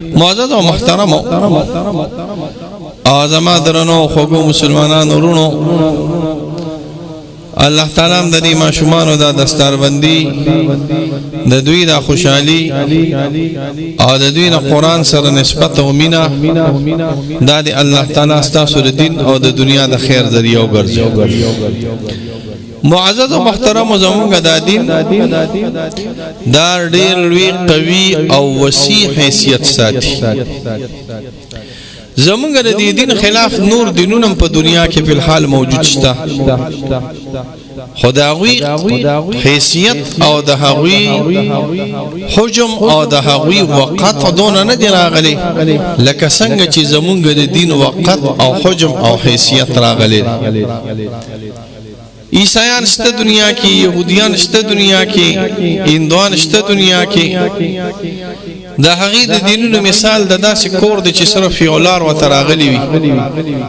معزز و محترم آزما درنو خوگو مسلمانان ورونو الله تعالی د دې ماشومانو دا دستاربندي د دوی د خوشحالي او د دوی د قرآن سره نسبت او مینا دا د الله تعالی ستاسو د دین او د دنیا د خیر ذریعہ وګرځي. معزز و محترم زمونږ د دین دا ډېر لوی قوي او وسیع حیثیت ساتي. زمونږ د دې دین خلاف نور دینونه په دنیا کې په الحال موجود شته، خداوی حیثیت او د هغوی حجم او د هغوی وقت دونه نه دی راغلی لکه څنګه چې زمونږ د دین وقت او حجم او حیثیت راغلی. عیسایان شته دنیا کې، يهوديان شته دنیا کې، هندوان شته دنیا کې. د هغې د دینونو مثال د داسې کور دی چې صرف یو لار ورته راغلی وي،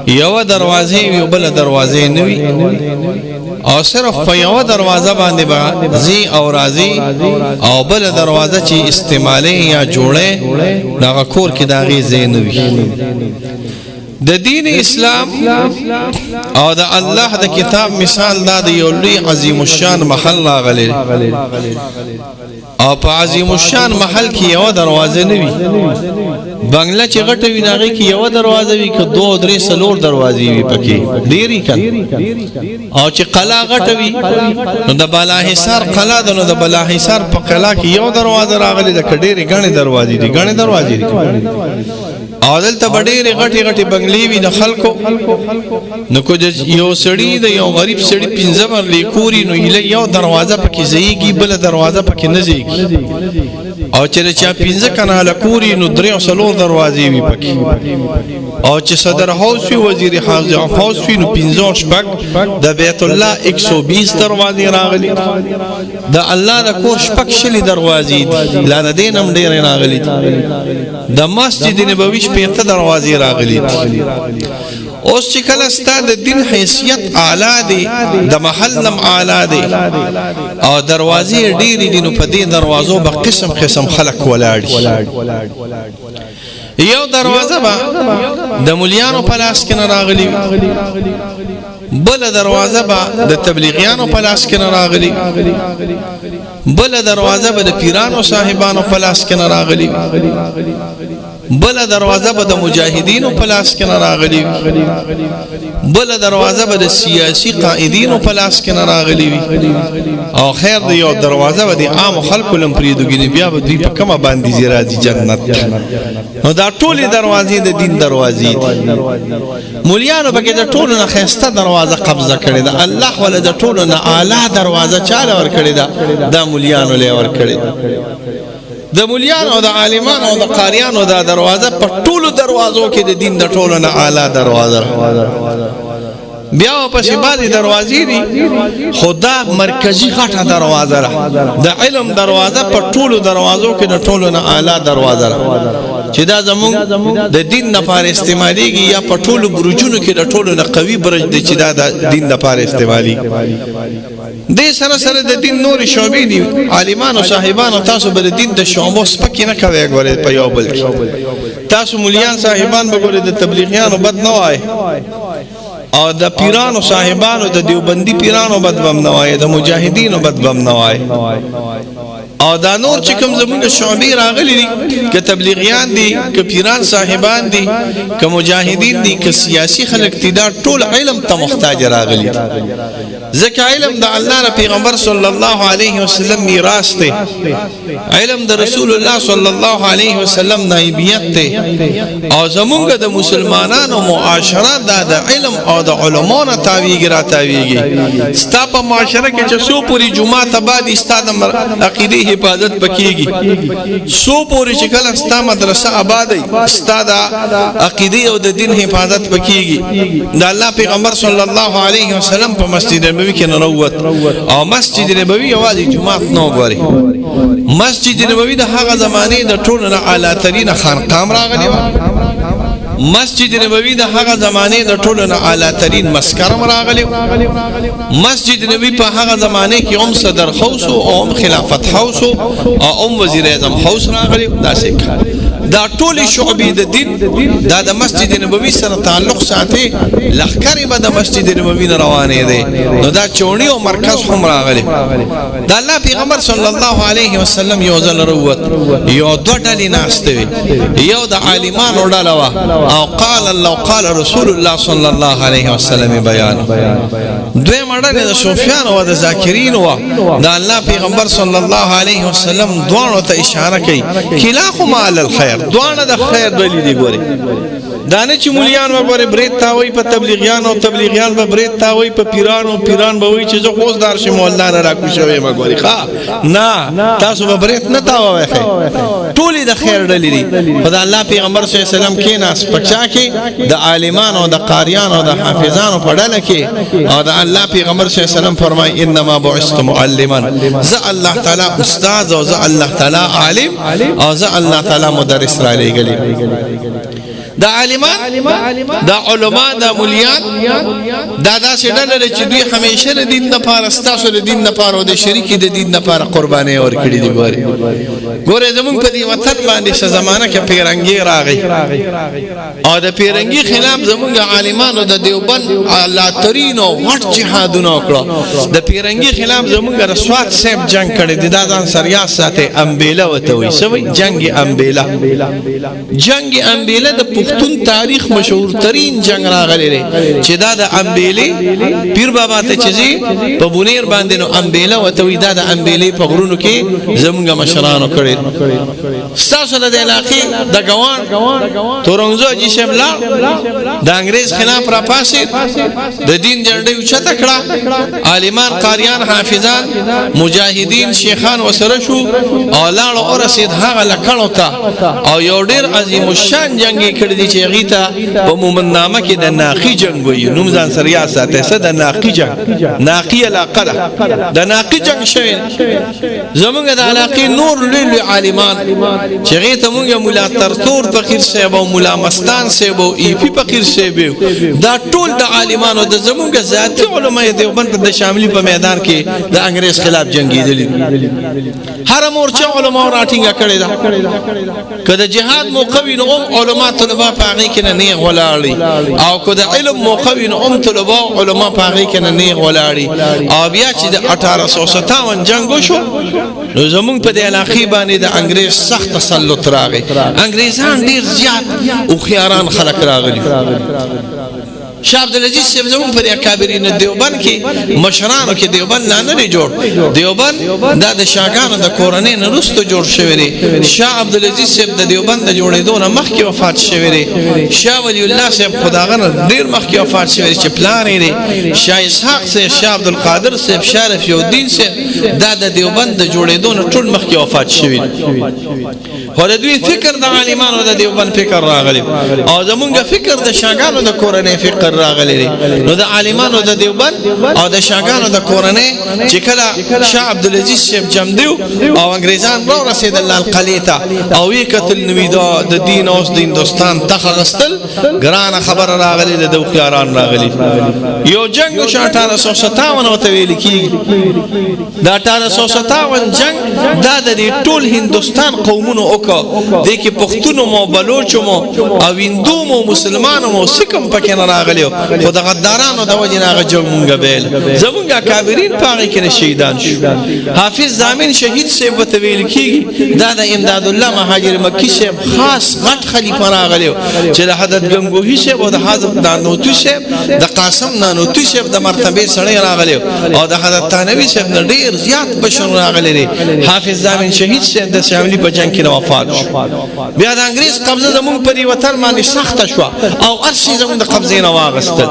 یوه دروازې وي او بله دروازې نه وي، او صرف په یوه دروازه باندې به ځي او راځي، او بله دروازه چې استعمالي یا جوړی د هغه کور کې د هغې ځای نه وي. د دین اسلام او د الله د کتاب مثال دا د یو لوی عظیم الشان محل راغلی، او په عظیم الشان محل کې یوه دروازه نه وي. بنگله چې غټه وي د هغې کې یوه دروازه وي، که دوه درې څلور دروازې وي پکې ډېرې که، او چې قلعه غټه وي نو د بالاحصار قلعه ده، نو د بالاحصار په قلعه کې یو دروازه راغلې ده، که ډېرې ګڼې دروازې دي او دلته به ډېرې غټې غټې بنګلې وي د خلکو. نو که یو سړي د یو غریب سړي 15 مرلې کور وي، نو یو دروازه پکې ځایږي، بله دروازه پکې نه ځایږي، او چې د چا 15 کناله کور وي نو 3 او 4 دروازې وي پکې، او چې صدر حوض وي، وزیر اعظم حوض وي، نو 15 او 6 د بیت الله 120 دروازې راغلي. د الله د کور 6 دروازې دي، لا د دې هم ډېرې راغلي. د مسجد نبوي 5 دروازې راغلي. اوس چې کله ستا د دین حیثیت اعلی دی، د محل نم اعلی دی، او دروازې ډېرې دي، نو په دې دروازو به قسم قسم خلک ولاړ شي. یو دروازه به د مولیانو په لاس کې نه راغلي، بله دروازه به د تبلیغیانو په لاس کې نه راغلي، بله دروازه به د پیرانو صاحبانو په لاس کې نه راغلي، بله دروازه به د مجاهدینو په لاس کې نه راغلي، بله دروازه به د سیاسي قائدینو په لاس کې نه راغلي وي، او خیر د یو دروازه به د عامو خلکو لم پرېږدي، بیا به دوی په کومه باندې ځي راځي جنت. نو دا ټولې دروازې د دین دروازې دي. مولیانو پکې د ټولو نه ښایسته دروازه قبضه کړې ده، الله وله د ټولو نه اعلی دروازه چاله ورکړې ده؟ دا مولیانو له ورکړې. د مولیانو او د عالمانو او د قاریانو دا دروازه په ټولو دروازو کې د دین د ټولو نه اعلی دروازه. بیا پسې بعضې دروازې دي، خو دا مرکزي غټه دروازه ده، د علم دروازه په ټولو دروازو کې د ټولو نه اعلی دروازه ده، چې دا زمونږ د دین لپاره استعمالیږي، یا په ټولو برجونو کې د ټولو نه قوي برج دی چې دا د دین لپاره استعمالي. دې سره سره د دین نورې شعبې دي. عالمانو صاحبانو تاسو به د دین د شعبو سپکې نه کوئ، ګورئ په یو بل کې تاسو مولیان صاحبان به ګورئ د تبلیغیانو بد نه وایي، او د پیرانو صاحبانو د دیوبندي پیرانو بد بم نه وایي، د مجاهدینو بد بم نه وایي. او دا نور چې کوم زمونږ شعبې راغلي دي، که تبلیغیان دي، که پیران صاحبان دي، که مجاهدین دي، که سیاسي خلک دي، دا ټول علم ته محتاج راغلي. ځکه علم د الله د پیغمبر صلی الله علیه وسلم میراث دی، علم د رسول الله صلی الله علیه وسلم نایبیت دی، او زمونږ د مسلمانانو معاشره دا د علم او د علماء نه تاویږي را تاویږي. ستا په معاشره کې چې څو پورې جمعات آبادي، ستا د عقیدې حفاظت پکېږي، څو پورې چې کله ستا مدرسه آبادی، ستا د عقیدې او د دین حفاظت پکېږي. د الله پیغمبر صلی الله علیه وسلم په مسجد نبوي کې ننوت، او مسجد نبوي یوازې جمعات نه وګورئ، مسجد نبوي د هغه زمانې د ټولو نه اعلی ترینه خانقاه راغلې وه، مسجد نبوي د هغه زمانه د ټولو نه اعلی ترین مسکرم راغلی. مسجد نبوي په هغه زمانه کې هم صدر حوس او هم خلافت حوس او هم وزیر اعظم حوس راغلی. دا څه دا ټول شعبې د دین دا د مسجد نبوي سره تعلق ساتي لخرې به د مسجد نبوي نه روانې دي نو دا چونی او مرکز هم راغلي دا الله پیغمبر صلی الله علیه وسلم یو ځل وروت یو دوه ډلې ناشته وي یو د عالمانو ډله وا او قال رسول الله صلی الله علیه وسلم بیان دوی مړه د سفیان او د ذاکرین وا دا الله پیغمبر صلی الله علیه وسلم دوانو ته اشاره کوي کلاهما علی الخير دوانه د خیر دلی دی ګوري دانه چې مولیان وګوره برید تاوي په تبلیغیان او تبلیغیان به برید تاوي په پیرانو پیران به وي چې زه خوځدار شم مولا نه راکو شوی مګوري ښا نه تاسو به برید نه تاوي ټولې د خیر دلی دي خدای الله پیغمبر صلی الله علیه وسلم کې ناس پچا کې د عالمانو او د قاریانو او د حافظانو په ډله کې او د الله پیغمبر صلی الله علیه وسلم فرمای انما بعثت معلما ز الله تعالی استاد او ز الله تعالی عالم او ز الله تعالی مدرس را لګلی دا عالمان دا علماء دا مولیان دا داسې ډله لري چې دوی همیشه د دین لپاره ستاسو د دین لپاره او د شریک د دین لپاره قرباني ورکړي دي ګوره زمونږ په دې وطن باندې څه زمانہ کې پیرنګي راغی او د پیرنګي خلاف زمونږ عالمانو د دیوبند لاترین او غټ جهادونه وکړه د پیرنګي خلاف زمونږ رسوات صاحب جنگ کړی دی دا ځان سریاست ساتي امبیله وته وي سوي جنگ امبیله د پښتون تاریخ مشهور ترین جنگ راغلی دی چې دا د امبیلې پیر بابا ته چي په بونیر باندې نو امبیله وتوي دا د امبیلې په غرونو کې زمونږ مشرانو کړی تاسو د علاقې د ګوان تورنګزو جی شبلا د انګريز خلاف را پاسې د دین جنډې اوچته کړه عالمان قاریان حافظان مجاهدین شیخان وسره شو او لاړو او رسید هغه لکړو ته او یو ډیر عظیم الشان جنگي کړی دی چې غیتا په مومن نامه کې د ناقی جنگ وي نوم ځان سره ساته څه د ناقی جنگ ناقی علاقه د ناقی جنگ شوی زمونږ د علاقې نور لوی عالمان چې غیته مونږ مولا ترتور فقیر صاحب او مولا مستان صاحب او ای پی فقیر صاحب دا ټول د عالمانو د زمونږ ذاتی علماء دیوبند په شاملي په میدان کې د انګريز خلاف جنگیدلی هر مورچه علماء راټینګه کړی دا کله جهاد موقوي نو علماء طلبه پاغي کې نه غلاړي او کله علم موقوي نو طلبه علماء پاغي کې نه غلاړي او بیا چې د 1857 جنگ وشو نو زمونږ په د علاقې باندې د انګريز سخت تسلط راغی انګريزان ډیر زیات او خياران خلک راغلي شاه عبدالعزیز صاحب زمون پر اکابرین دیوبند کې مشرانو کې دیوبند نه جوړ دیوبند دا د شاګانو د کورنۍ نه رستو جوړ شوی دی شاه عبدالعزیز صاحب د دیوبند د جوړېدو نه مخکې وفات شوی دی شاه ولی الله صاحب خداغنه ډیر مخکې وفات شوی چې پلان یې شاه اسحاق صاحب شاه عبدالقادر صاحب شارف یو دین صاحب دا د دیوبند د جوړېدو نه ټول مخکې وفات شوی خو د دوی فکر د عالمانو د دیوبند فکر راغلی او زمونږ فکر د شاګانو د کورنۍ فکر راغلی دی نو د عالمانو د دیوبند او د شاګانو د کورنۍ چې کله شاه عبدالعزیز صاحب جمع دیو او انګريزان را رسیدل لال قلیته او وی کتل نوی د دین او د هندستان تخغستل ګران خبر راغلی د دوکیاران راغلی یو جنگ 1857 وته ویل کیږي دا 1857 جنگ دا د ټول هندستان قومونو د کې پښتون مو بلوچ مو او هندو مو مسلمانو مو سکم پکې نه راغلی خو د غدارانو د وجه نه جنګ بیل زمونږ کابرین پاره کې شهیدان شو حافظ زامن شهید سی وته ویل کیږي دا د امداد الله مهاجر مکی سی خاص غټ خلیفہ راغلی چې د حضرت گنگوهی سی او د حضرت نانوتو سی د قاسم نانوتو سی د مرتبه سره راغلی او د حضرت تانوی سی ډیر زیات بشر راغلی حافظ زامن شهید سی د شاملی په جنگ کې وفات شو بیا د انګريز قبضه زمونږ په وطن باندې سخت شو او ارشي زمونږ د قبضه نه واغستل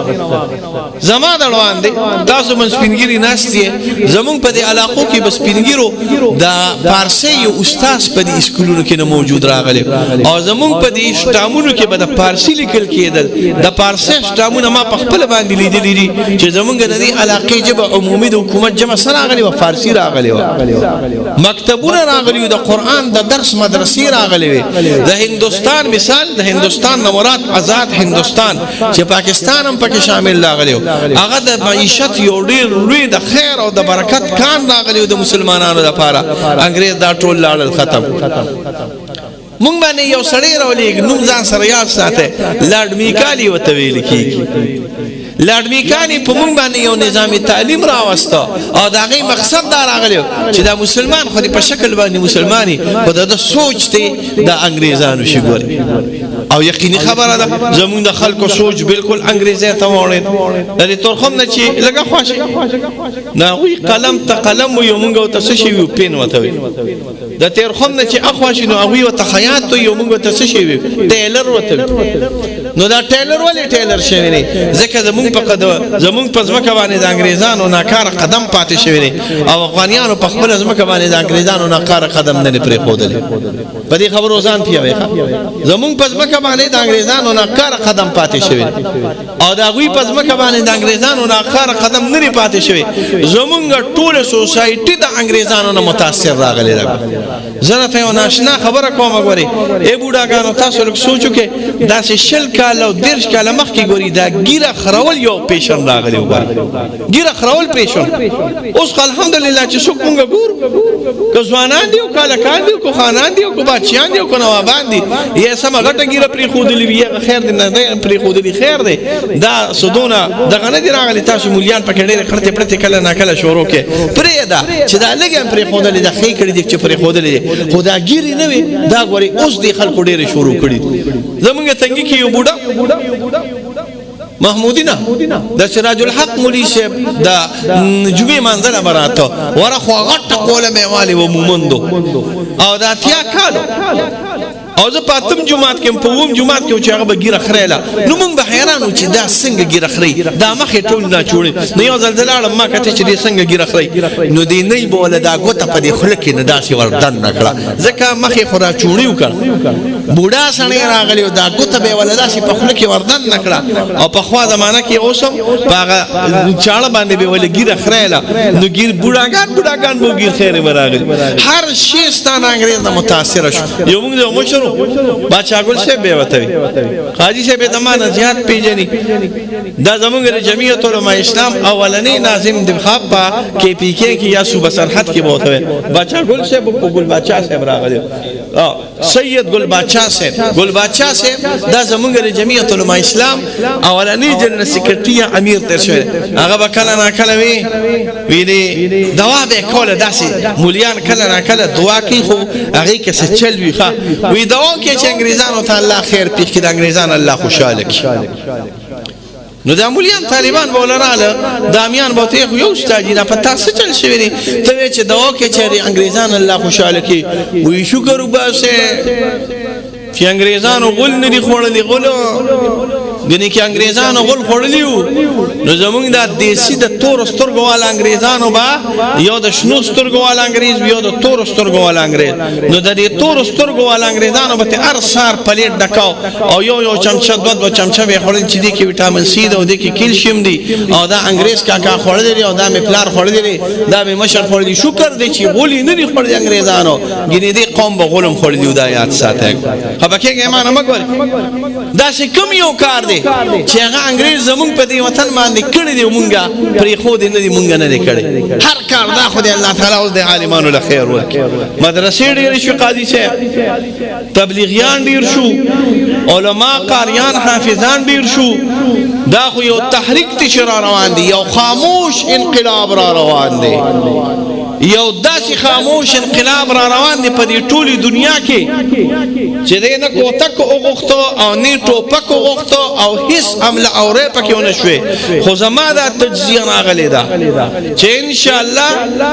زما د روان دي تاسو من سپینګری ناشتي زمونږ په دې علاقو کې بس سپینګرو د فارسی یو استاد په دې اسکولونو کې موجود راغلی او زمونږ په دې شتامونو کې به د فارسی لیکل کېدل د فارسی شتامونه ما په خپل باندې لیدلې دي چې زمونږ د دې علاقې جبه عمومي د حکومت جمع سره راغلی او فارسی راغلی مکتبونه راغلی د قران د درس مدرسې راغلی د هندستان مثال د هندستان نه مراد آزاد هندستان چې پاکستان هم پکې شامل راغلی هغه د معیشت یو ډیر لوی د خیر او د برکت کان راغلی د مسلمانانو لپاره انګريز دا ټول لاړل ختم مونږ باندې یو سړی راولېږي نوم ځان سره یاد ساته لارډ میکالي ورته ویل کېږي لارډ میکالي په مونږ باندې یو نظام تعلیم راوسته او د هغې مقصد دا راغلی چې دا مسلمان خو دې په شکل باندې مسلماني خو د سوچ دی د انګریزانو شي ګوري او یقیني خبره ده زمونږ د خلکو سوچ بالکل انګریزي ته واړېد د دې تورخم نه چې لږه خواشي د هغوی قلم ته قلم وي او مونږ ورته څه شي وي پین ورته وي د تورخم نه چې اخواشي نو هغوی ورته خیاط وي او مونږ ورته څه شي وي ټیلر ورته وي نو دا ټیلر ولې ټیلر شوی دی ځکه زمونږ په ځمکه باندې د انګریزانو ناکاره قدم پاتې شوی دی او افغانیانو په خپله ځمکه باندې د انګریزانو ناکاره قدم نه دی پرېښودلی په دې خبرو ځان پوهوئ زمونږ په ځمکه باندې د انګریزانو ناکاره قدم پاتې شوی او د هغوی په ځمکه باندې د انګریزانو ناکاره قدم نه دی پاتې شوی زمونږ ټوله سوسایټي د انګریزانو نه متاثر راغلی ده زه درته یو ناشنا خبره کوم ګورئ ای بوډاګانو تاسو لږ سوچ وکړئ داسې 20 کاله او 30 کاله مخکې ګوري دا ګیره خرول یو پیشن راغلی وګورئ ګیره خرول پیشن اوس الحمدلله چې څوک مونږ ګورو که ځوانان دي او که هلکان دي او که خانان دي او که بادشیان دي او که نوابان دي یې سمه غټه ګیره پرېښودلې وي هغه خیر دی نه دی پرېښودلي خیر دی دا څه دغه نه دي راغلي تاسو مولیان پکې ډېرې خړتې پړتې کله ناکله شروع کړې پرېږده چې دا لږ هم پرېښودلې ده ښې کړي دي چې پرېښودلې دي خو دا ګیرې نه وي دا ګورئ اوس دې خلکو ډېرې شروع کړي زمونږ تنګي کې یو بوډا محمودی نه د سراج الحق مولوي صاحب د جمعې منځله به راته ورخوا غټه کوله مې والې و مومندو او د اتیا کالو او زه په اتم جومات کې په اووم جومات کې چې هغه به ګیره خریله نو موږ به حیران وو چې دا څنګه ګیره خري دا مخې ټول ناچوړې نو یو ځل زه لاړم ما کتې چې دې څنګه ګیره خري نو دې نه به وله دا ګوته په دې خوله کې نه داسې ور دننه کړه ځکه مخې خو راچوړي وکړه بوډا سړی راغلی و دا ګوته به یې وله داسې په خوله کې ور دننه کړه او پخوا زمانه کې اوس هم په هغه چاړه باندې به ولې ګیره خریله نو بوډاګان به ګیر خیرې به راغلي هر شی ستا نه انګرېز نه متاثره شو یو موږ یو مشر باچا ګل صاحب به وته وي قاضي صاحب د ما نه زیات پیژني دا زمونږ د جمعیت علماء اسلام اولنی ناظم انتخاب په کې پی کې کې یا صوبه سرحد کې بوته وي باچا ګل صاحب او ګل باچا صاحب راغلي سید ګل باچا صاحب دا زمونږ د جمعیت علماء اسلام اولنی جنرال سیکریټری امیر تر شوی هغه به کله ناکله وی دوا به کوله داسې مولیان کله ناکله دعا کوي خو هغې کې څه چل وي وی دوا کې چې انګریزانو ته الله خیر پېښ کړي د انګریزان الله خوشحاله کړي نو د مولیان طالبان به ولراله دامیان به ته یو استاد نه پتا څه چل شوی دی ته چې دوا کې چې انګریزان الله خوشحاله کړي وی شکر وباسه چې انګریزانو غول نه دي خوړلي غولو ګنې کې انګریزانو غول خوړلی وو نو زمونږ دا دیسي د تور سترګو والا انګریزانو به یو د شنو سترګو والا انګریز یو د تور سترګو والا انګریز نو د دې تور سترګو والا انګریزانو به ته هر سهار پلیټ ډکاو او یو چمچه دوه چمچه به خوړل چې دې کې وټامین سي ده او دې کې کیلشیم دی او دا انګریز کاکا خوړلی دی او دا مې پلار خوړلی دی دا مې مشر خوړلی شکر دی چې غولي نه دي خوړلي انګریزانو ګنې دې قوم به غولم خوړلی دا یاد ساته خبرکې ایمان مګور دا چې کوم یو کار دی چې هغه انګریز زمونږ په دې وطن باندې کړی دی مونږه پرېښودې نه دي مونږ نه دی کړی هر کار دا خو دی الله تعالی اوس د عالمانو له خیر ورکړي مدرسې ډېرې شو قاضي صاحب تبلیغیان ډېر شو علما قاریان حافظان ډېر شو دا خو یو تحریک چې را روان دی یو خاموش انقلاب را روان دی یو داسې خاموش انقلاب را روان دی په دې ټولې دنیا کې چې دی نه کوتک وغوښتو او نه ټوپک وغوښتو او هیڅ عمله اورې پکې ونه شوې خو زما دا تجزیه راغلې ده چې انشاءالله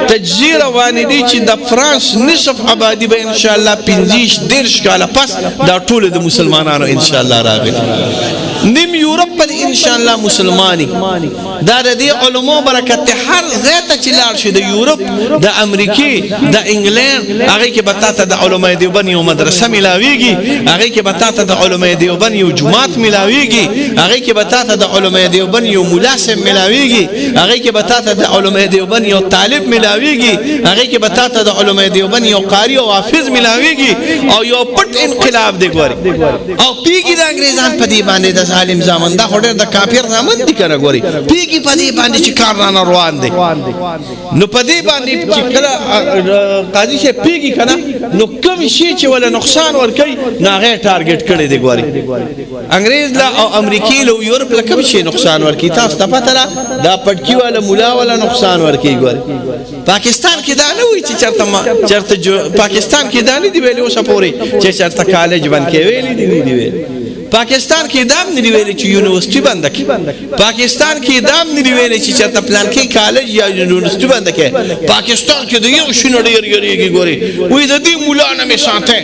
تجزیه روانې دي چې د فرانس نصف آبادي به انشاءالله 15-10 کاله پس دا ټول د مسلمانانو انشاءالله راغلي نیم یورپ په انشاءالله مسلمانی دا د دې علماء برکت هر ځای ته چې لاړ شي د یورپ د امریکای د انګلند هغه کې به تاسو د علماء دیوبند یو مدرسه ملاويږي هغه کې به تاسو د علماء دیوبند یو جماعت ملاويږي هغه کې به تاسو د علماء دیوبند یو ملاسم ملاويږي هغه کې به تاسو د علماء دیوبند یو طالب ملاويږي هغه کې به تاسو د علماء دیوبند یو قاری او حافظ ملاويږي او یو پټ انقلاب دی ګوري او پیګي د انګریزان په دی باندې د ظالم زامن دا خو ډېر د کافر زامن دي کنه ګوري پیږي په دې باندې چې کار نه روان دی نو په دې باندې چې کله قاضي شه پیږي کنه نو کوم شي چې ولا نقصان ور کوي ناغه ټارګټ کړي دی ګوري انګريز لا او امریکای له یورپ له کوم شي نقصان ور کوي تاسو ته پته را دا پټکی والا مولا والا نقصان ور کوي ګوري پاکستان کې دا نه وي چې چرته پاکستان کې دا نه دی ویلي اوسه پوري چې چرته کالج بند کې ویلي دی ویلي پاکستان کې دام نه ویلي چې یونیورسيټي بند کړي پاکستان کې دام نه ویلي چې چرته پلان کې کالج یا یونیورسيټي بند کړي پاکستان کې د یو شنو ډیر یریږي ګوري وې د دې مولا نه می ساته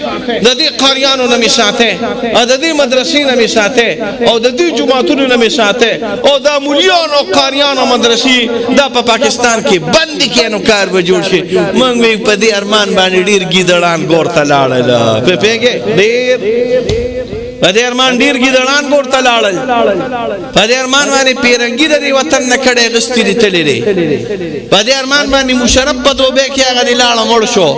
د دې قاریانو نه می ساته او د دې مدرسې نه می ساته او د دې جماعتونو نه می ساته او د مولیانو قاریانو مدرسې دا په پاکستان کې بند کینو کار به جوړ شي مونږ په دې ارمان باندې ډیر گیدړان ګورته لاړل په پیګه ډیر په دې ارمان ډیر گیدړان ګورته لاړل په دې ارمان باندې پیرنګي د وطن نه کړه غستې دي تللې په دې ارمان باندې مشرف په دوبه کې هغه دی لاړ مړ شو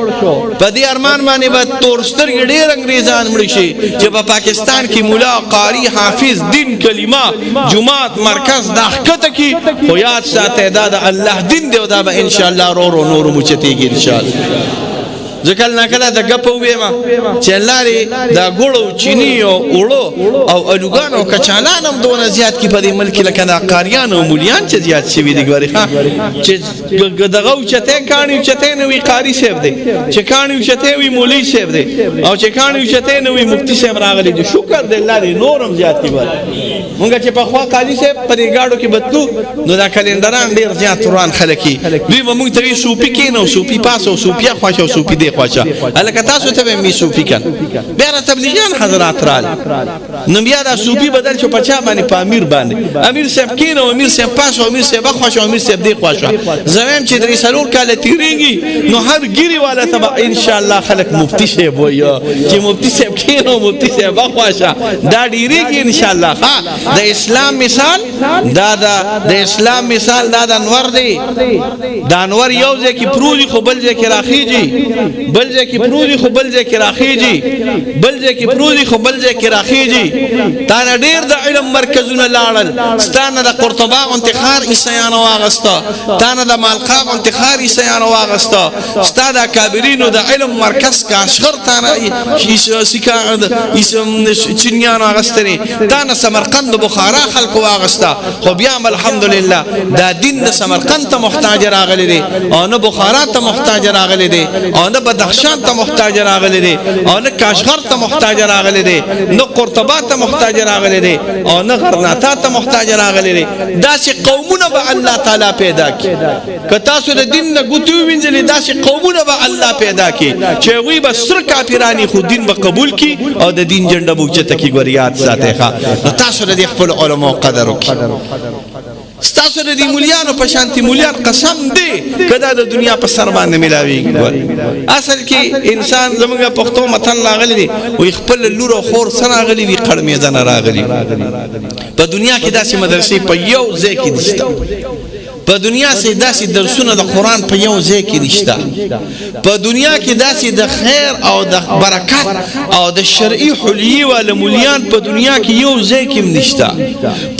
په دې ارمان باندې به تورستر ډیر انګريزان مړ شي چې په پاکستان کې مولا قاری حافظ دین کلمه جماعت مرکز داخته کې خو یاد ساته دا د الله دین دی او دا به ان شاء الله رو نور مچتيږي ان شاء الله ځکه نه کله د غپو وېما چې لاري دا ګړو چيني او اورو او الوګانو کچالانم دونه زیات کی په دې ملک لکه دا قاریان او مليان چې زیات شوی دي ګوري ها چې دغه چته کانی چته نوې قاری شپ دي چې کانی چته وی مولوی شپ دي او چې کانی چته نوې مفتی شپ راغلي دي شکر دې لاري نورم زیات کی ګوري مونږ چې په خوا قاضي شپ په دې گاډو کې بتلو نو دا کلندران ډیر زیات قرآن خلکی دوی مونږ ته سوپی کې نو سوپی پاسو سوپیا خواشو سوپی دې خواشا الکه تاسو ته می سوفي کن بیا تبلیغیان حضرات رال نو بیا دا سوفي بدل شو پچا باندې په امیر باندې امیر صاحب کین او امیر صاحب پاسو امیر صاحب خوښ او امیر صاحب دی خوښ زمیم چې درې سلور کاله تیریږي نو هر ګيري والا تبع ان شاء الله خلق مفتی صاحب وایو چې مفتی صاحب کین او مفتی صاحب خوښ دا ډیریږي ان شاء الله ها د اسلام مثال د اسلام مثال دا د انور دی د انور یو ځکه پروزي خو بل ځکه راخیږي بل ځکه پروزي خو بل ځکه راخیږي بل ځکه پروزي خو بل ځکه راخیږي تا ډیر د علم مرکزونه لاړل ستانه د قرطبه انتخار عیسایانو واغستا تانه د مالقاب انتخار عیسایانو واغستا ستاد کابرینو د علم مرکز کاشغر تانه سکا اسم چنیانو واغستنی تانه سمرقند بخارا خلق واغستا خو بیا الحمدلله دا دین د سمرقند ته محتاج راغلی دی او نه بخارا ته محتاج راغلی دی او نه بدخشان ته محتاج راغلی دی او نه کاشغر ته محتاج راغلی دی نه قرطبه ته محتاج راغلی دی او نه غرناطه ته محتاج راغلی دی دا چې قومونه به الله تعالی پیدا کړي که تاسو د دین نه ګوتو وینځلې دا چې قومونه به الله پیدا کړي چې وی به سر کافرانی خو دین به قبول کړي او د دین جنډه بوچته کې ګوریات ساته ښه تاسو د خپل علماء قدر وکړئ ستاسو د دې مولیانو په شانتي مولیان قسم دی کدا د دنیا په سر باندې ملاويږي اصل کې انسان زمونږ پښتو متن راغلي دي او خپل لور او خور سره راغلي وي قړ میدان راغلي په دنیا کې داسې مدرسې په یو ځای کې دي په دنیا سي داسې درسونه د قران په یو ځای کې نشته په دنیا کې داسې د خیر او د برکت او د شرعي حلیه ول مولیان په دنیا کې یو ځای کې نشته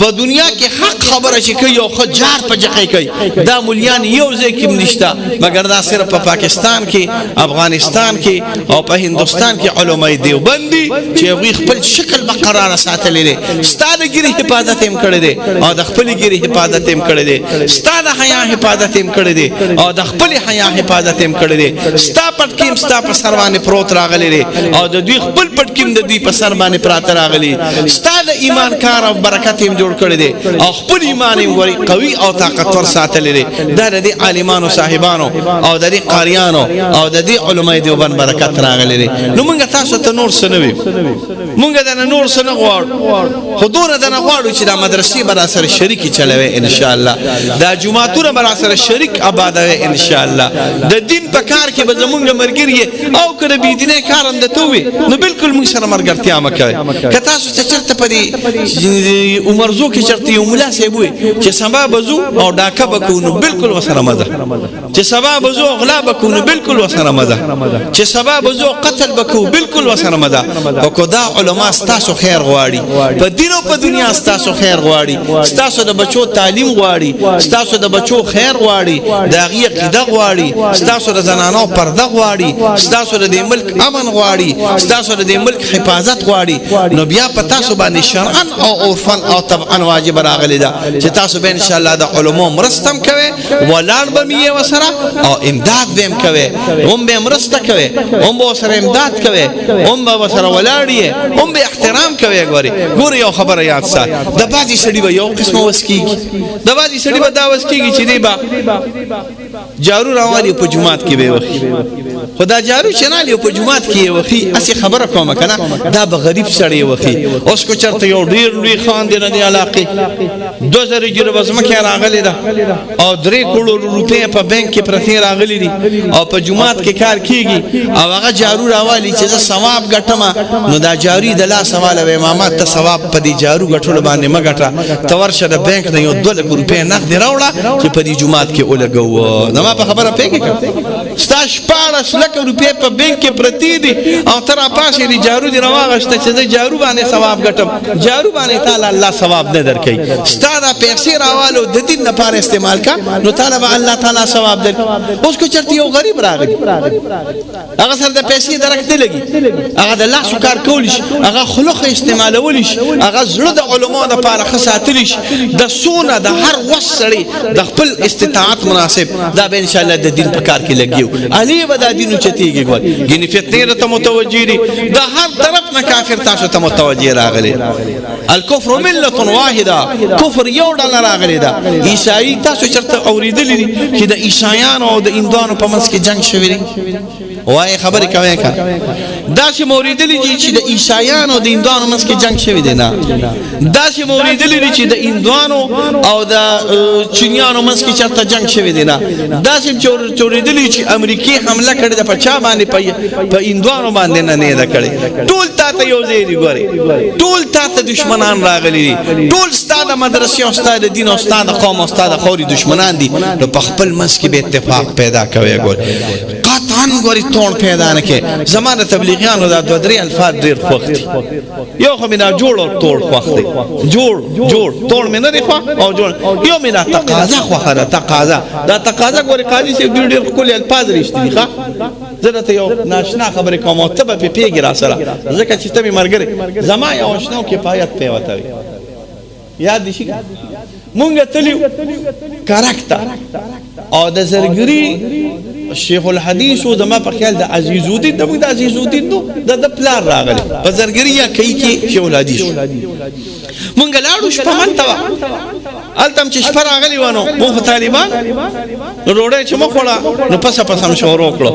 په دنیا کې حق خبره چې کوي او خجار په ځای کوي دا مولیان یو ځای کې نشته مګر دا صرف په پاکستان کې افغانستان کې او په هندستان کې علماء دیوبندي چې وی خپل شکل برقرار ساتلې دي ستاده ګری حفاظت هم کړی دي او د خپل ګری حفاظت هم کړی دي د حیا حفاظت هم کړی دي او د خپل حیا حفاظت هم کړی دي ستا پټکیم ستا په سر باندې پروت راغلی دي او د دوی خپل پټکیم د دوی په سر باندې پراته راغلی ستا د ایمان کار او برکت هم جوړ کړی دي او خپل ایمان هم غوړي قوي او طاقتور ساتلی دي دا د عالمانو صاحبانو او د قاریانو او د علماء دیوبند برکت راغلی دي نو موږ تاسو ته نور څه نه وي موږ د نور څه نه غواړو حضور د نه غواړو چې د مدرسې بر سره شریکی چلوي ان شاء الله دا جمعهتون برا سره شریک آباد ان شاء الله د دین په کار کې به زمونږ مرګري او کړه بي دینه کار اندته وي نو بالکل موږ سره مرګرتیا مکوي کته تاسو چې چرته پدې عمرزو کې چرته یو مولا صاحب وي چې سبا بزو او ډاکه بکونو بالکل وسره مزه چې سبا بزو غلا بکونو بالکل وسره مزه چې سبا بزو قتل بکو بالکل وسره مزه او کو دا علما ستاسو خیر غواړي په دین او په دنیا ستاسو خیر غواړي ستاسو د بچو تعلیم غواړي ستاسو د بچو خیر غواړي د هغې عقیده غواړي ستاسو د زنانو پرده غواړي ستاسو د دې ملک امن غواړي ستاسو د دې ملک حفاظت غواړي نو بیا په تاسو باندې شرعا او عرفا او طبعا واجب راغلی ده چې تاسو به ان شاء الله د علماء مرستم کوي ولاړ به مې وسره او امداد به هم کوي هم به مرسته کوي هم به وسره امداد کوي هم به وسره ولاړ هم به احترام کوي ګوري یو خبره یاد سات د بعضې سړي به یو قسمه وس کېږي د بعضې سړي به دا وس کېږي چې دی به جارو راوالي په جومات کې به یې وخي خو دا جارو چې نالي په جومات کې یې وخي هسې خبره کومه که نه دا به غریب سړی یې وخي اوس کو چېرته یو ډېر لوی خان دی نه د علاقې 2000 جریبه ځمکه راغلې ده او 3 کروڑ روپۍ په بینک کې پرتې راغلي دي او په جومات کې کار کېږي او هغه جارو راوالي چې زه ثواب ګټم نو دا جارو د لاس حواله وی ماما ته ثواب په دې جارو ګټلو باندې مه ګټه ته ورشه د بینک نه یو 2 لک روپۍ نغدې راوړه چې په دې جومات کې ولګوه زما په خبره پوهېږې که ستا 14 لک روپۍ په بینک کې پرتې دي او ته راپاسې دې جارو دې راواغېسته چې زه جارو باندې ثواب ګټم جارو باندې تعالی الله ثواب نه درکوي ستا دا پیسې راوالو د دین لپاره استعمال کا نو تعالی به الله تعالی ثواب درکوي اوس کو چېرته یو غریب راغلی هغه سره د پیسې درک نه لګي هغه د لاسو کار کولی شي هغه خلق استعمالولی شي هغه زړه د علماء دپاره ښه ساتلی شي د څونه د هر وس سړی د خپل استطاعت مناسب دا به انشاءالله د دین په کار کې لګي علي به دا دین اوچتېږي ګینې فتنې درته متوجه دي د هر طرف نه کافر تاسو ته متوجه راغلی الکفر ملت واحده کفر یو ډله راغلی ده عیسایي تاسو چېرته اورېدلی دي چې د عیسایانو او د هندوانو په منځ کې جنګ شوی دی وایي خبرې کوئ که داسې مو اورېدلي دي چې د عیسایانو او د هندوانو منځ کې جنګ شوی دی نه داسې مو اورېدلي دي چې د هندوانو او د چینیانو منځ کې چېرته جنګ شوی دی نه داسې چې اورېدلي چې امریکې حمله کړې ده په چا باندې په هندوانو باندې نه ده کړې ټول تا ته یو ځای دي ګورې ټول تا ته دشمنان راغلي دي ټول ستا د مدرسې او ستا د دین او ستا د قوم او ستا د خوري دشمنان دي نو په خپل منځ کې به اتفاق پیدا کوي ګورې قطعا ګورې توڼ پیدا نه کې زما د تبلیغیانو دا 2-3 الفاظ ډېر خوښ دي یو خو مې دا جوړ او توړ خوښ دی جوړ توړ مې نه دی خوښ او جوړ یو مې دا تقاضا خوښه ده تقاضا دا تقاضا ګورې قاضي صاحب ډېر ښکلي الفاظ رښتي دي ښه زه درته یو ناشنا خبرې کوم او ته به پې پوهېږې را سره ځکه چې ته مې ملګری زما یو اشنا کفایت پې ورته وي یاد دي شي مونږ تلي کرک ته او د زرګري شیخ الحدیث او زما په خیال د عزیز الدین د عزیز الدین نو د پلار راغلی په زرګري یا کوي کې شیخ الحدیث مونږ لاړو شپه منته وه هلته هم چې شپه راغلې وه نو مونږ خو طالبان نو ډوډۍ چې مو خوړه نو پسه پسه م شروع کړو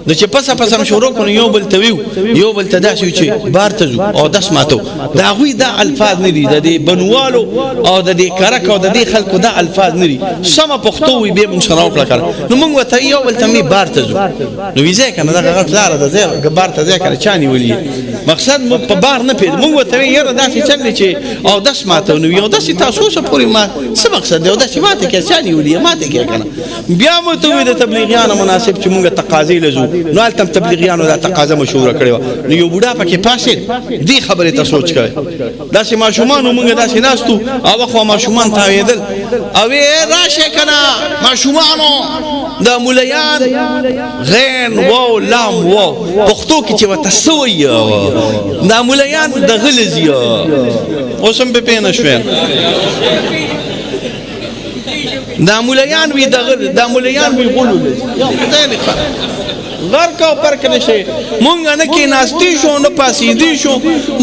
نو چې پسه پسه م شروع کړو نو یو بل ته ویو یو بل ته داسې وي چې بار ته ځو او دس ماتو د هغوی دا الفاظ نه دي د دې بنوالو او د دې کرک او د دې خلکو دا الفاظ نه دي سمه پښتو وي بیا مونږ سره وکړه نو مونږ ورته یو بل ته مې بار ته ځو نو وي ځای که نه دغه غټ لاره ده بار ته ځای که نه چا نیولي مقصد مونږ په بار نه پوهېدو مونږ ورته وایي یاره داسې چل دی چې اودس ماته ونه وي اودس یې تاسو اوسه پورې ما څه مقصد دی اودس یې ماته کړه چا نیولي یې ماته کړه که نه بیا مو ته ووایي د تبلیغیانو مناسب چې مونږ تقاضې له ځو نو هلته هم تبلیغیانو دا تقاضه مشهوره کړې وه نو یو بوډا پکې پاسېد دې خبرې ته سوچ کوئ داسې ماشومان و مونږ داسې ناست وو او خوا ماشومان تاوېدل او یې راشئ که نه ماشومانو د مولیان غین واو لام واو پښتو کې چې ورته څه وایي دا مولیان د غلظ یا اوس هم پې پوه نه شوې دا مولیان وي دا مولیان وي غلو غرق او پرک نشي مونږ نه کېناستي شو نه پاسېدي شو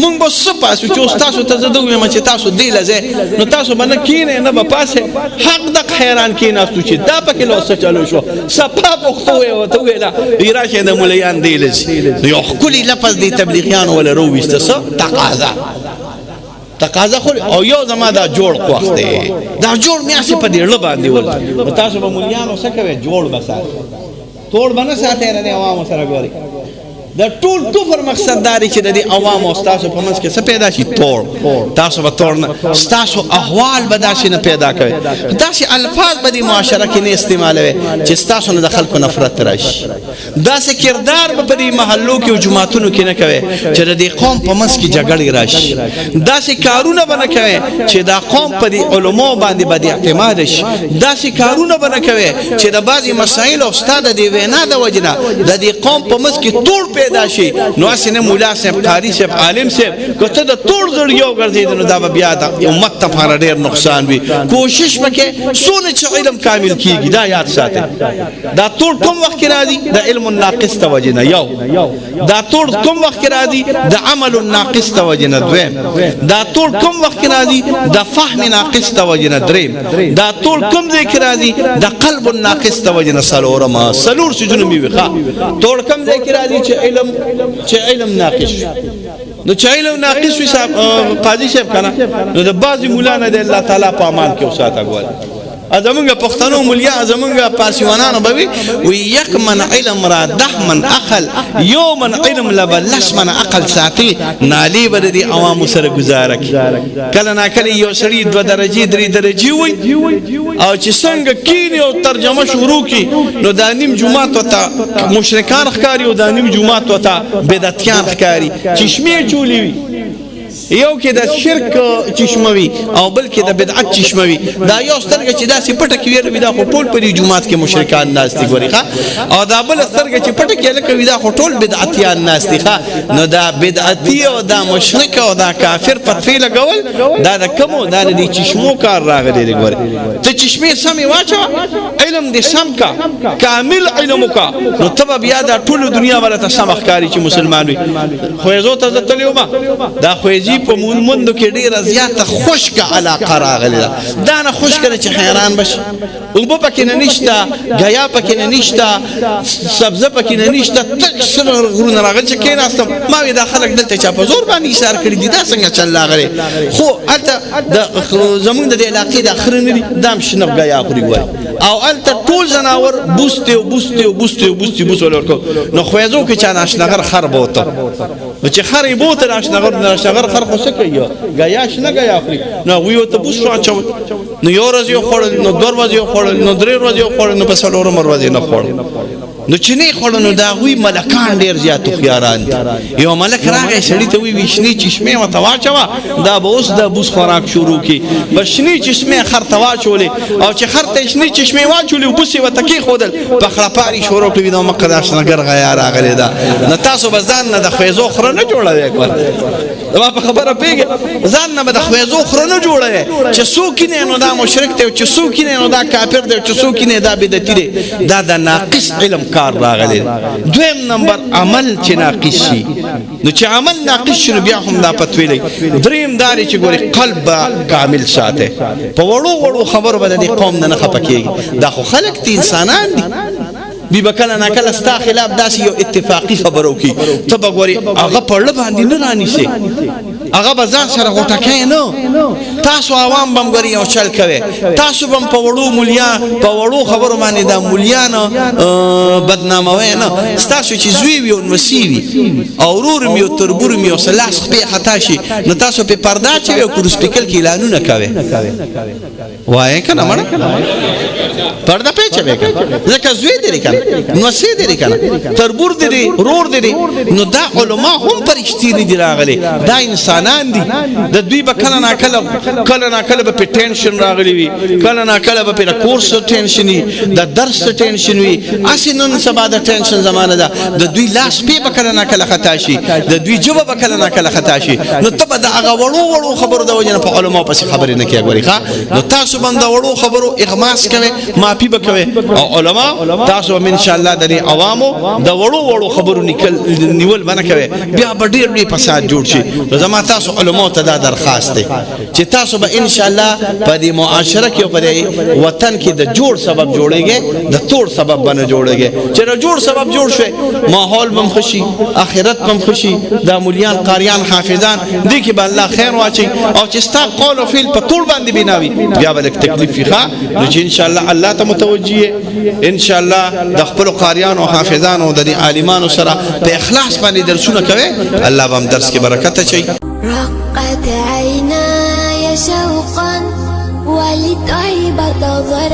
مونږ به څه پاسو چې اوس تاسو ته زه ده ووایم چې تاسو دې له ځای نو تاسو به نه کېنئ نه به پاسئ حق دق حیران کېناستو چې دا پکې له څه چلو شو صفا پښتو یې ورته وویله وایي راشئ د مولیان دې له ځي نو یو ښکلي لفظ دې تبلیغیانو وله راوویسته څه تقاضا خو او یو زما دا جوړ خوښ دی دا جوړ مې هسې په دې زړه باندې ول نو تاسو به مولیانو څه کوئ جوړ به ساتئ توړ به نه ساتئ نه د عوامو سره ګورئ د ټول کفر مقصد دا چې د دې عوام او تاسو په منځ کې څه پیدا شي توړ تاسو به توړ تاسو احوال به داسې نه پیدا کوي داسې الفاظ به د معاشره کې نه استعمالوي چې تاسو نه د خلکو نفرت راشي داسې کردار به په دې محلو کې او جماعتونو کې نه کوي چې د دې قوم په منځ کې جګړې راشي داسې کارونه به نه کوي چې دا قوم په دې علماء باندې به اعتماد شي داسې کارونه به نه کوي چې د بعضې مسایلو او ستا د دې وینا د وجې نه د دې قوم په منځ کې توړ پیدا شي نو هسې نه ملا صاحب قاري صاحب عالم صاحب که ته د توړ زړګي وګرځېدې نو دا به بیا د امت لپاره ډېر نقصان وي کوشش وکړې څونه چې علم کامل کېږي دا یاد ساتئ دا توړ کوم وخت کې راځي د علم الناقص د وجې نه یو دا توړ کوم وخت کې راځي د عمل الناقص د وجې نه دویم دا توړ کوم وخت کې راځي د فهم ناقص د وجې نه دریم دا ټول کوم ځای کې راځي د قلب الناقص د وجې نه څلورمه څلور څیزونه مې وي ښه ټول کوم ځای کې راځي چې علم ناقص نو چې علم ناقص وي قاضي صاحب که نه نو د بعضې ملا نه د الله تعالی په امان کې وساته ګوره زمونږ پښتنو ملیا زمونږ پاسیوانانو به وي یک من علم را 10 من عقل یو من علم له به 10 من عقل ساتي نالي به د دې عوامو سره ګزاره کړي کله ناکله یو سړي 2 درجې 3 درجې وي او چې څنګه کینې او ترجمه شروع کړي نو دا نیم جومات ورته مشرکان ښکاري او دا نیم جومات ورته بدعتیان ښکاري چشمې چولې وي یو کې د شرک چشمه وي او بل کې د بدعت چشمه وي دا یو سترګه چې داسې پټه کې وي دا خو ټول په دې جومات کې مشرکان ناست دي ګورې ښه او دا بله سترګه چې پټه کې هلکه وي دا خو ټول بدعتیان ناست دي ښه نو دا بدعتي او دا مشرک او دا کافر فتوی لګول دا د کومو دا د دې چشمو کار راغلی دی ګورې ته چشمې سمې واچوه علم دې سم کا کامل علم وکړه نو ته به بیا دا ټوله دنیا والا ته سم ښکاري چې مسلمان وي خویزو ته زه تللی وم دا خویزي په مونږ کې ډیره زیاته خشکه علاقه راغلی ده دا نه خشکه ده چې حیران بشي اوبه پکې نه نشته ګیا پکې نه نشته سبزه پکې نه نشته تک سره غرونه راغلي چې کېناستم ما وی دا خلک دلته چا په زور باندې ایثار کړي دي دا څنګه چل راغلی خو هلته زمونږ د دې علاقې د خره نه دي دا هم شنه ګیا خوري ګوري او هلته ټول ځناور بوستې او بوستې او بوستې او بوستې بوس ولورکو نو خویزو کې چا ناشنغر خر بوته نو چې خر یې بوته ناشنغر خر خو څه کوي ګیا شنه ګیا خوري نو هغوی ورته بوس شو اچول نو یو ورځ یې وخوړل نو 2 ورځې یې وخوړل نو 3 ورځې یې وخوړل نو په څلورمه ورځ یې نه خوړل نو چې نه خوړل نو د هغوی ملکان ډېر زیات هوښیاران دي یو ملک راغی سړي ته وایي شنې چشمې ورته واچوه دا به اوس د بوس خوراک شروع کړي به شنې چشمې خر ته واچولې او چې خر ته یې شنې چشمې واچولې او بوس یې ورته کېښودل په خړپاري شروع کړي نو مکه دا شنګر غیا راغلی ده نو تاسو به ځان نه د خویزو خره نه جوړوئ زما په خبره پوهېږې ځان نه به د خویزو خره نه جوړوئ چې څوک نه نو دا مشرک دی او چې څوک نه نو دا کافر دی او چې څوک نه دا بدعتي دی دا د ناقص علم کار راغلی دویم نمبر عمل چې ناقص شي نو چې عمل ناقص شي نو بیا هم دا فتوی لګي دریم دا دی چې ګورې قلب کامل ساته په وړو وړو خبرو به د دې قوم نه خفه کېږي دا خو خلک دي انسانان دي بی بکله ناکله ستا خلاف داسې یو اتفاقي خبرو کی ته به ګورې هغه په ړه باندې نه رانیسې هغه به ځان سره غوټکی نه تاسو عوام به هم ګورې یو چل کوئ تاسو به هم په وړو ملیا په وړو خبرو باندې دا ملیانو بدناموئ نه ستاسو چې زوی وي او نمسي وي او ورور مې او تربور مې او څه لاس خپې خطا شي نو تاسو پې پرده اچوئ او کورسپیکل کې اعلانونه کوئ وایې که نه مړه پرده پې اچوئ که ځکه زوی دی که نمسي دی که نه تربور دی ورور دی نو دا علما هم په رښتینې دي راغلي دا انسانان دي د دوی به کله ناکله به پې ټینشن راغلی وي کله ناکله به پې د کورس ټینشن وي د درس ټینشن وي هسې نن سبا د ټینشن زمانه ده د دوی لاس پې به کله ناکله خطا شي د دوی ژبه به کله ناکله خطا شي نو ته به د هغه وړو خبرو د وجې نه په علماو پسې خبرې نه کوې ګورې ښه نو تاسو به هم د وړو خبرو اغماس کوئ معافي به کوئ او علما تاسو به انشاءالله د دې عوامو د وړو خبرو نیول به نه کوئ بیا به ډېر فساد جوړ شي نو زما تاسو علماو ته دا درخواست دی چې تاسو به ان شاء الله په دې معاشره کې او په دې وطن کې د جوړ سبب جوړيږي د توړ سبب باندې جوړيږي چې د جوړ سبب جوړ شي ماحول بم خوشي اخرت بم خوشي د مولیان قاریان حافظان دي کې به الله خیر واچي او چې ستا قول او فعل په ټول باندې بناوي بیا به تکلیف فيها نو چې ان شاء الله الله ته متوجي ان شاء الله د خپل قاریان او حافظان او د عالمانو سره په اخلاص باندې درسونه کوي الله به هم درس کې برکت اچي. رقت عيناي شوقا ولتعب ظهر